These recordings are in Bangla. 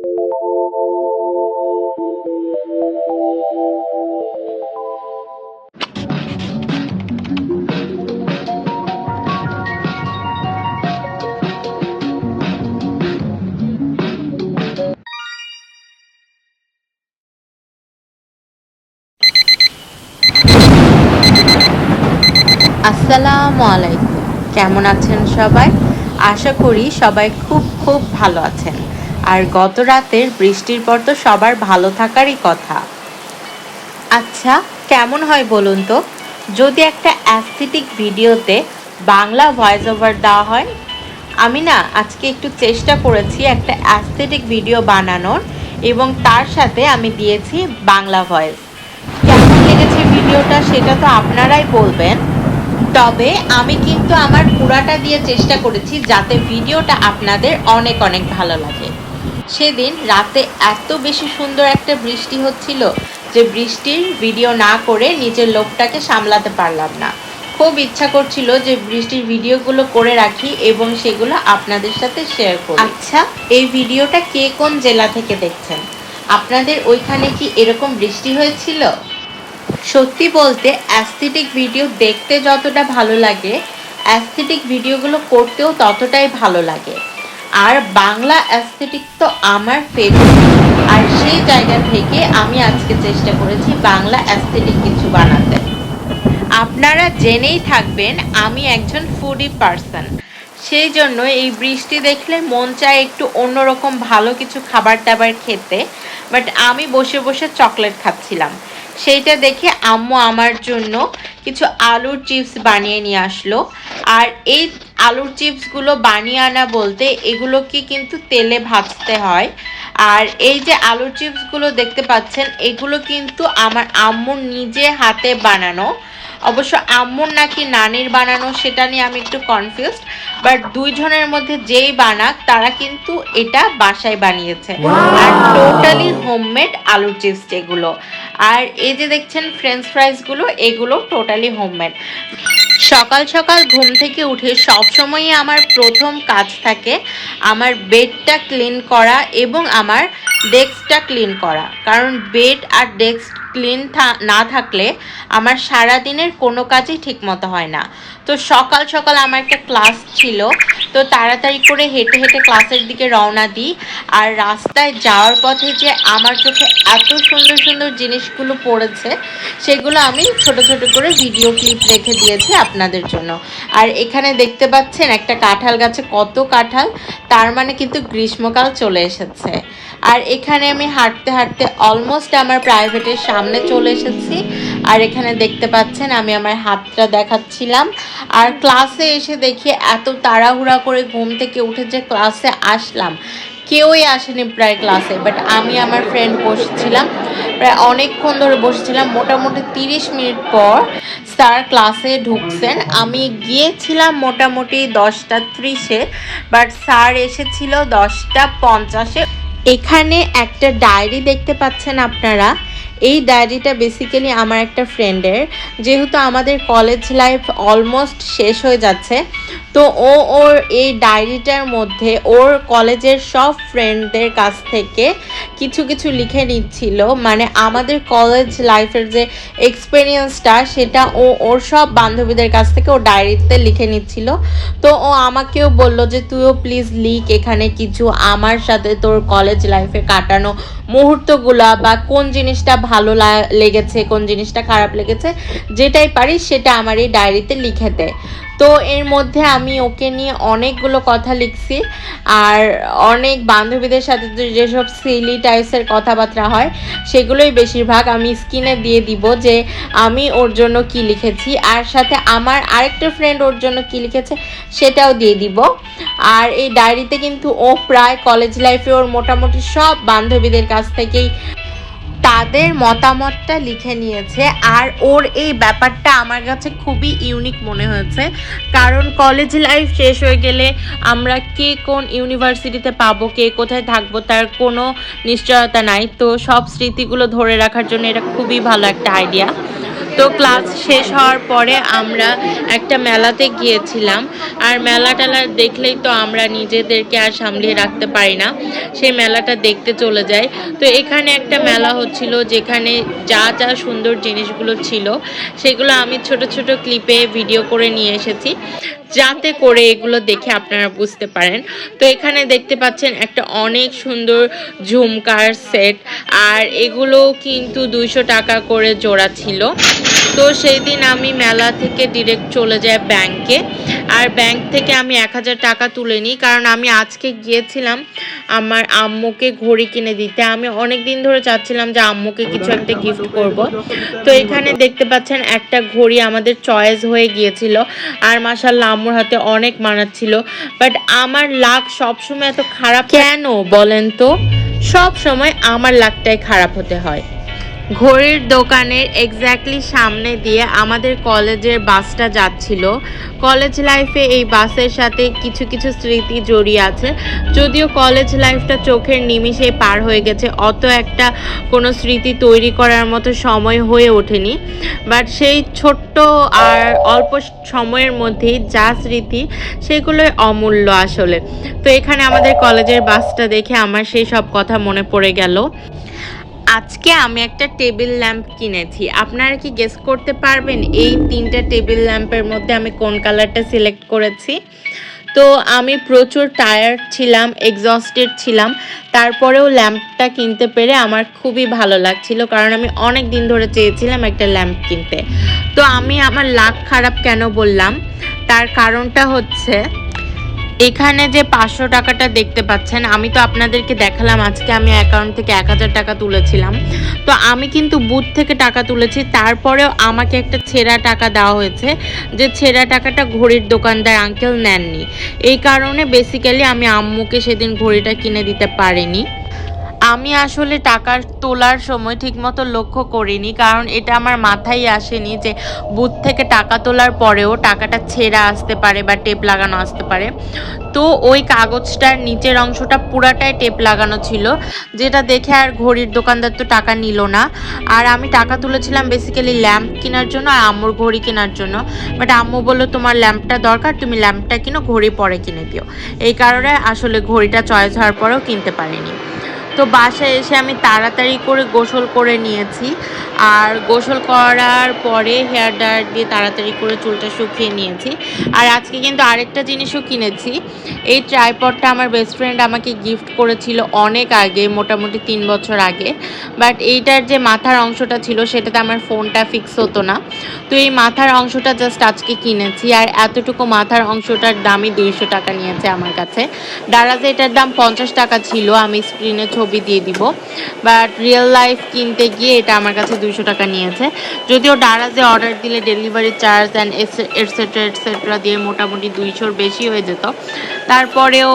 আসসালামু আলাইকুম। কেমন আছেন সবাই? আশা করি সবাই খুব খুব ভালো আছেন। আর গত রাতের বৃষ্টির পর তো সবার ভালো থাকারই কথা। আচ্ছা, কেমন হয় বলুন তো যদি একটা অ্যাস্থেটিক ভিডিওতে বাংলা ভয়েস ওভার দেওয়া হয়? আমি না আজকে একটু চেষ্টা করেছি একটা অ্যাস্থেটিক ভিডিও বানানোর, এবং তার সাথে আমি দিয়েছি বাংলা ভয়েস। কেমন লেগেছে ভিডিওটা সেটা তো আপনারাই বলবেন। তবে আমি কিন্তু আমার পুরাটা দিয়ে চেষ্টা করেছি যাতে ভিডিওটা আপনাদের অনেক অনেক ভালো লাগে। সেদিন রাতে এত বেশি সুন্দর একটা বৃষ্টি হচ্ছিল যে বৃষ্টির ভিডিও না করে নিজের লোকটাকে সামলাতে পারলাম না। খুব ইচ্ছা করছিল যে বৃষ্টির ভিডিওগুলো করে রাখি এবং সেগুলো আপনাদের সাথে শেয়ার করি। আচ্ছা, এই ভিডিওটা কে কোন জেলা থেকে দেখছেন? আপনাদের ওইখানে কি এরকম বৃষ্টি হয়েছিল? সত্যি বলতে অ্যাস্থেটিক ভিডিও দেখতে যতটা ভালো লাগে, অ্যাস্থেটিক ভিডিওগুলো করতেও ততটাই ভালো লাগে। আর বাংলা অ্যাস্থেটিক তো আমার ফেভারিট। আর সেই জায়গা থেকে আমি আজকে চেষ্টা করেছি বাংলা অ্যাস্থেটিক কিছু বানাতে। আপনারা জেনেই থাকবেন আমি একজন ফুডি পার্সন। সেই জন্য এই বৃষ্টি দেখলে মন চায় একটু অন্যরকম ভালো কিছু খাবার দাবার খেতে। বাট আমি বসে বসে চকলেট খাচ্ছিলাম। সেইটা দেখে আম্মু আমার জন্য কিছু আলুর চিপস বানিয়ে নিয়ে আসলো। আর এই আলুর চিপসগুলো বানিয়ে আনা বলতে এগুলোকে কিন্তু তেলে ভাজতে হয়। আর এই যে আলুর চিপসগুলো দেখতে পাচ্ছেন, এগুলো কিন্তু আমার আম্মুর নিজে হাতে বানানো। অবশ্য আম্মুর নাকি নানির বানানো সেটা নিয়ে আমি একটু কনফিউজড। বাট দুইজনের মধ্যে যেই বানাক তারা কিন্তু এটা বাসায় বানিয়েছে। আর টোটালি হোমমেড আলুর চিপস যেগুলো। আর এই যে দেখছেন ফ্রেঞ্চ ফ্রাইসগুলো, এগুলো টোটালি হোমমেড। সকাল সকাল ঘুম থেকে উঠে সবসময়ই আমার প্রথম কাজ থাকে আমার বেডটা ক্লিন করা এবং আমার ডেস্কটা ক্লিন করা। কারণ বেড আর ডেস্ক ক্লিন না থাকলে আমার সারা দিনের কোনো কাজই ঠিকমতো হয় না। তো সকাল সকাল আমার একটা ক্লাস ছিল, তো তাড়াতাড়ি করে হেঁটে হেঁটে ক্লাসের দিকে রওনা দিই। আর রাস্তায় যাওয়ার পথে যে আমার চোখে এত সুন্দর সুন্দর জিনিসগুলো পড়েছে, সেগুলো আমি ছোট ছোট করে ভিডিও ক্লিপ রেখে দিয়েছি আপনাদের জন্য। আর এখানে দেখতে পাচ্ছেন একটা কাঁঠাল গাছে কত কাঁঠাল, তার মানে কিন্তু গ্রীষ্মকাল চলে এসেছে। আর এখানে আমি হাঁটতে হাঁটতে অলমোস্ট আমার প্রাইভেটের সামনে চলে এসেছি। আর এখানে দেখতে পাচ্ছেন আমি আমার হাতটা দেখাচ্ছিলাম। আর ক্লাসে এসে দেখি এত তাড়াহুড়া করে ঘুম থেকে উঠে যে ক্লাসে আসলাম, কেউই আসেনি প্রায় ক্লাসে। বাট আমি আমার ফ্রেন্ড বসেছিলাম, প্রায় অনেকক্ষণ ধরে বসেছিলাম। মোটামুটি 30 মিনিট পর স্যার ক্লাসে ঢুকছেন। আমি গিয়েছিলাম মোটামুটি 10টা 30-এ, বাট স্যার এসেছিল 10টা 50-এ। এখানে একটা ডায়েরি দেখতে পাচ্ছেন আপনারা। এই ডায়েরিটা বেসিক্যালি আমার একটা ফ্রেন্ডের। যেহেতু আমাদের কলেজ লাইফ অলমোস্ট শেষ হয়ে যাচ্ছে, তো ওর এই ডায়েরিটার মধ্যে ওর কলেজের সব ফ্রেন্ডদের কাছ থেকে কিছু কিছু লিখে নিচ্ছিল। মানে আমাদের কলেজ লাইফের যে এক্সপিরিয়েন্সটা সেটা ওর সব বান্ধবীদের কাছ থেকে ও ডায়েরিতে লিখে নিচ্ছিল। তো ও আমাকেও বলল যে তুইও প্লিজ লিখ এখানে কিছু আমার সাথে তোর কলেজ লাইফে কাটানো মুহূর্তগুলা, বা কোন জিনিসটা ভালো লেগেছে, কোন জিনিসটা খারাপ লেগেছে, যেটাই পারিস সেটা আমার এই ডায়েরিতে লিখে দে। তো এর মধ্যে আমি ওকে নিয়ে অনেকগুলো কথা লিখছি। আর অনেক বান্ধবীদের সাথে যেসব সিলি টাইপসের কথাবার্তা হয় সেগুলোই বেশিরভাগ আমি স্ক্রিনে দিয়ে দিব যে আমি ওর জন্য কি লিখেছি। আর সাথে আমার আরেকটা ফ্রেন্ড ওর জন্য কি লিখেছে সেটাও দিয়ে দিব। আর এই ডায়েরিতে কিন্তু ও প্রায় কলেজ লাইফে ওর মোটামুটি সব বান্ধবীদের কাছ থেকেই তাদের মতামতটা লিখে নিয়েছে। আর ওর এই ব্যাপারটা আমার কাছে খুবই ইউনিক মনে হয়েছে। কারণ কলেজ লাইফ শেষ হয়ে গেলে আমরা কে কোন ইউনিভার্সিটিতে পাবো, কে কোথায় থাকবো তার কোনো নিশ্চয়তা নাই। তো সব স্মৃতিগুলো ধরে রাখার জন্য এটা খুবই ভালো একটা আইডিয়া। তো ক্লাস শেষ হওয়ার পরে আমরা একটা মেলাতে গিয়েছিলাম, আর মেলা টেলা দেখলেই তো আমরা নিজেদেরকে আর সামলিয়ে রাখতে পারি না, সেই মেলাটা দেখতে চলে যাই। তো এখানে একটা মেলা হচ্ছিল যেখানে যা যা সুন্দর জিনিসগুলো ছিল সেগুলো আমি ছোট ছোট ক্লিপে ভিডিও করে নিয়ে এসেছি, যাতে করে এগুলো দেখে আপনারা বুঝতে পারেন। তো এখানে দেখতে পাচ্ছেন একটা অনেক সুন্দর ঝুমকার সেট, আর এগুলো কিন্তু 200 টাকা করে জোড়া ছিল। তো সেই দিন আমি মেলা থেকে ডিরেক্ট চলে যাই ব্যাংকে, আর ব্যাংক থেকে আমি 1000 টাকা তুলে নিই, কারণ আমি আজকে গিয়েছিলাম আমার আম্মুকে ঘড়ি কিনে দিতে। আমি অনেক দিন ধরে চাচ্ছিলাম যে আম্মুকে কিছু একটা গিফট করব। তো এখানে দেখতে পাচ্ছেন একটা ঘড়ি আমাদের চয়েস হয়ে গিয়েছিল, আর মাশাআল্লাহ আম্মুর হাতে অনেক মানাচ্ছিল। বাট আমার লাক সবসময় এত খারাপ কেন বলেন তো? সব সময় আমার লাকটাই খারাপ হতে হয়। ঘড়ির দোকানের এক্স্যাক্টলি সামনে দিয়ে আমাদের কলেজের বাসটা যাচ্ছিল। কলেজ লাইফে এই বাসের সাথে কিছু কিছু স্মৃতি জড়িয়ে আছে, যদিও কলেজ লাইফটা চোখের নিমিষে পার হয়ে গেছে, অত একটা কোনো স্মৃতি তৈরি করার মতো সময় হয়ে ওঠেনি। বাট সেই ছোট্ট আর অল্প সময়ের মধ্যেই যা স্মৃতি সেগুলোই অমূল্য আসলে। তো এখানে আমাদের কলেজের বাসটা দেখে আমার সেই সব কথা মনে পড়ে গেল। আজকে আমি একটা টেবিল ল্যাম্প কিনেছি। আপনারা কি গেস করতে পারবেন এই 3টা টেবিল ল্যাম্পের মধ্যে আমি কোন কালারটা সিলেক্ট করেছি? তো আমি প্রচুর টায়ার্ড ছিলাম, এক্সস্টেড ছিলাম, তারপরেও ল্যাম্পটা কিনতে পেরে আমার খুবই ভালো লাগছিল, কারণ আমি অনেক দিন ধরে চেয়েছিলাম একটা ল্যাম্প কিনতে। তো আমি আমার লাক খারাপ কেন বললাম, তার কারণটা হচ্ছে এখানে যে 500 টাকাটা দেখতে পাচ্ছেন, আমি তো আপনাদেরকে দেখালাম আজকে আমি অ্যাকাউন্ট থেকে 1000 টাকা তুলেছিলাম। তো আমি কিন্তু বুথ থেকে টাকা তুলেছি, তারপরেও আমাকে একটা ছেঁড়া টাকা দেওয়া হয়েছে, যে ছেঁড়া টাকাটা ঘড়ির দোকানদার আঙ্কেল নেননি। এই কারণে বেসিক্যালি আমি আম্মুকে সেদিন ঘড়িটা কিনে দিতে পারিনি। আমি আসলে টাকা তোলার সময় ঠিকমতো লক্ষ্য করিনি, কারণ এটা আমার মাথায় আসেনি যে বুথ থেকে টাকা তোলার পরেও টাকাটা ছেঁড়া আসতে পারে বা টেপ লাগানো আসতে পারে। তো ওই কাগজটার নিচের অংশটা পুরাটাই টেপ লাগানো ছিল, যেটা দেখে আর ঘড়ির দোকানদার তো টাকা নিল না। আর আমি টাকা তুলেছিলাম বেসিক্যালি ল্যাম্প কেনার জন্য আর আম্মুর ঘড়ি কেনার জন্য। বাট আম্মু বললো তোমার ল্যাম্পটা দরকার, তুমি ল্যাম্পটা কিনো, ঘড়ি পরে কিনে দিও। এই কারণে আসলে ঘড়িটা চয়েস হওয়ার পরেও কিনতে পারিনি। তো বাসায় এসে আমি তাড়াতাড়ি করে গোসল করে নিয়েছি, আর গোসল করার পরে হেয়ার ড্রায়ার দিয়ে তাড়াতাড়ি করে চুলটা শুকিয়ে নিয়েছি। আর আজকে কিন্তু আরেকটা জিনিসও কিনেছি। এই ট্রাইপডটা আমার বেস্ট ফ্রেন্ড আমাকে গিফট করেছিল অনেক আগে, মোটামুটি 3 বছর আগে। বাট এইটার যে মাথার অংশটা ছিল সেটাতে আমার ফোনটা ফিক্স হতো না। তো এই মাথার অংশটা জাস্ট আজকে কিনেছি, আর এতটুকু মাথার অংশটার দামই 200 টাকা নিয়েছে আমার কাছে। দারাজে এটার দাম 50 টাকা ছিল, আমি স্ক্রিনে ছবি দিয়ে দিব। বাট রিয়েল লাইফ কিনতে গিয়ে এটা আমার কাছে 200 টাকা নিয়েছে। যদিও দারাজে অর্ডার দিলে delivery charge and etcetera etcetera দিয়ে মোটামুটি 200-র বেশি হয়ে যেত, তারপরেও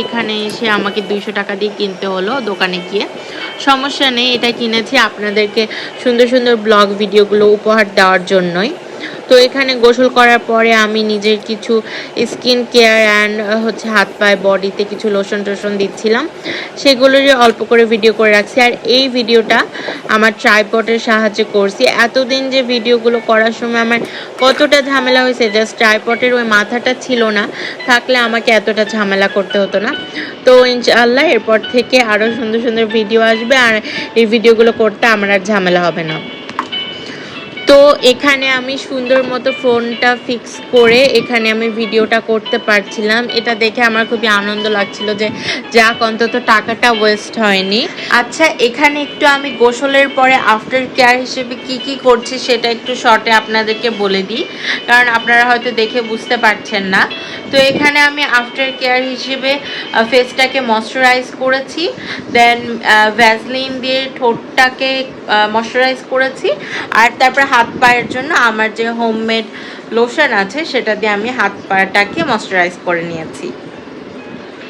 এখানে এসে আমাকে 200 টাকা দিয়ে কিনতে হলো দোকানে গিয়ে। সমস্যা নেই, এটা কিনেছি আপনাদেরকে সুন্দর সুন্দর ব্লগ ভিডিওগুলো উপহার দেওয়ার জন্যই। তো এখানে গোসল করার পরে আমি নিজের কিছু স্কিন কেয়ার অ্যান্ড হাত পায়ে বডিতে কিছু লোশন টোশন দিচ্ছিলাম, সেগুলোরই অল্প করে ভিডিও করে রাখছি। আর এই ভিডিওটা আমার ট্রাইপডের সাহায্যে করছি। এতদিন যে ভিডিওগুলো করার সময় আমার কতটা ঝামেলা হয়েছে, জাস্ট ট্রাইপডের ওই মাথাটা ছিল না, থাকলে আমাকে এতটা ঝামেলা করতে হতো না। তো ইনশাআল্লাহ এরপর থেকে আরও সুন্দর সুন্দর ভিডিও আসবে, আর এই ভিডিওগুলো করতে আমার আর ঝামেলা হবে না। তো এখানে আমি সুন্দর মতো ফোনটা ফিক্স করে এখানে আমি ভিডিওটা করতে পারছিলাম। এটা দেখে আমার খুবই আনন্দ লাগছিল যে যাক অন্তত টাকাটা ওয়েস্ট হয়নি। আচ্ছা, এখানে একটু আমি গোসলের পরে আফটার কেয়ার হিসেবে কি করছি সেটা একটু শর্টে আপনাদেরকে বলে দিই, কারণ আপনারা হয়তো দেখে বুঝতে পারছেন না। তো এখানে আমি আফটার কেয়ার হিসেবে ফেসটাকে ময়শ্চারাইজ করেছি, দেন ভ্যাসলিন দিয়ে ঠোঁটটাকে ময়শ্চারাইজ করেছি, আর তারপর হাত পায়ের জন্য আমার যে হোমমেড লোশন আছে সেটা দিয়ে আমি হাত পাটাকে ময়শ্চারাইজ করে নিয়েছি।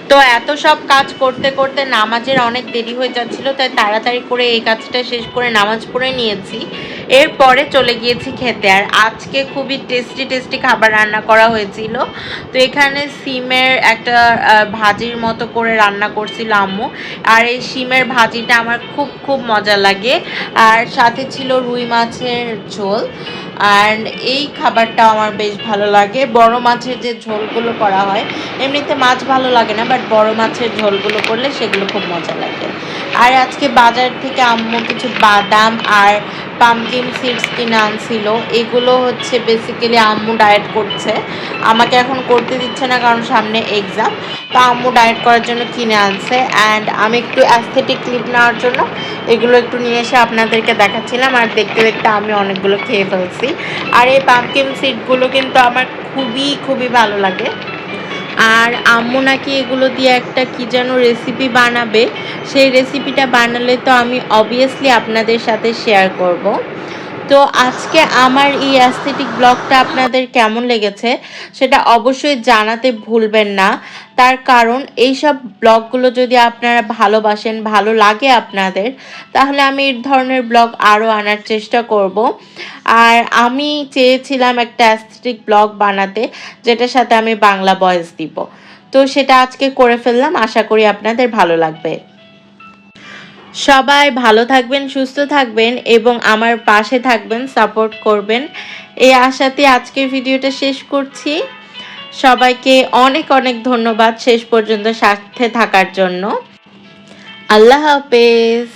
তো এত সব কাজ করতে করতে নামাজের অনেক দেরি হয়ে যাচ্ছিল, তাই তাড়াতাড়ি করে এই কাজটা শেষ করে নামাজ পড়ে নিয়েছি। এরপরে চলে গিয়েছি খেতে। আর আজকে খুবই টেস্টি টেস্টি খাবার রান্না করা হয়েছিল। তো এখানে সিমের একটা ভাজির মতো করে রান্না করছিল আম্মু। আর এই সিমের ভাজিটা আমার খুব খুব মজা লাগে। আর সাথে ছিল রুই মাছের ঝোল। আর এই খাবারটাও আমার বেশ ভালো লাগে। বড় মাছের যে ঝোলগুলো করা হয়, এমনিতে মাছ ভালো লাগে না, বাট বড় মাছের ঝোলগুলো করলে সেগুলো খুব মজা লাগে। আর আজকে বাজার থেকে আম্মু কিছু বাদাম আর পামকিন সিডস কিনে আনছিল। এগুলো হচ্ছে বেসিক্যালি আম্মু ডায়েট করছে, আমাকে এখন করতে দিচ্ছে না কারণ সামনে এক্সাম। তো আম্মু ডায়েট করার জন্য কিনে আনছে। অ্যান্ড আমি একটু অ্যাস্থেটিক ক্লিপ নেওয়ার জন্য এগুলো একটু নিয়ে এসে আপনাদেরকে দেখাচ্ছিলাম। আর দেখতে দেখতে আমি অনেকগুলো খেয়ে ফেলছি। আর এই পামকিন সিডগুলো কিন্তু আমার খুবই খুবই ভালো লাগে। আর আম্মু নাকি এগুলো দিয়ে একটা কি যেন রেসিপি বানাবে। সেই রেসিপিটা বানালে তো আমি অবভিয়াসলি আপনাদের সাথে শেয়ার করব। তো আজকে আমার এই অ্যাস্থেটিক ব্লগটা আপনাদের কেমন লেগেছে সেটা অবশ্যই জানাতে ভুলবেন না। তার কারণ এইসব ব্লগগুলো যদি আপনারা ভালোবাসেন, ভালো লাগে আপনাদের, তাহলে আমি এই ধরনের ব্লগ আরও আনার চেষ্টা করব। আর আমি চেয়েছিলাম একটা অ্যাস্থেটিক ব্লগ বানাতে, যেটার সাথে আমি বাংলা ভয়েস দিব। তো সেটা আজকে করে ফেললাম, আশা করি আপনাদের ভালো লাগবে। সবাই ভালো থাকবেন, সুস্থ থাকবেন এবং আমার পাশে থাকবেন, সাপোর্ট করবেন, এই আশাতে আজকের ভিডিওটা শেষ করছি। সবাইকে অনেক অনেক ধন্যবাদ শেষ পর্যন্ত সাথে থাকার জন্য। আল্লাহ হাফেজ।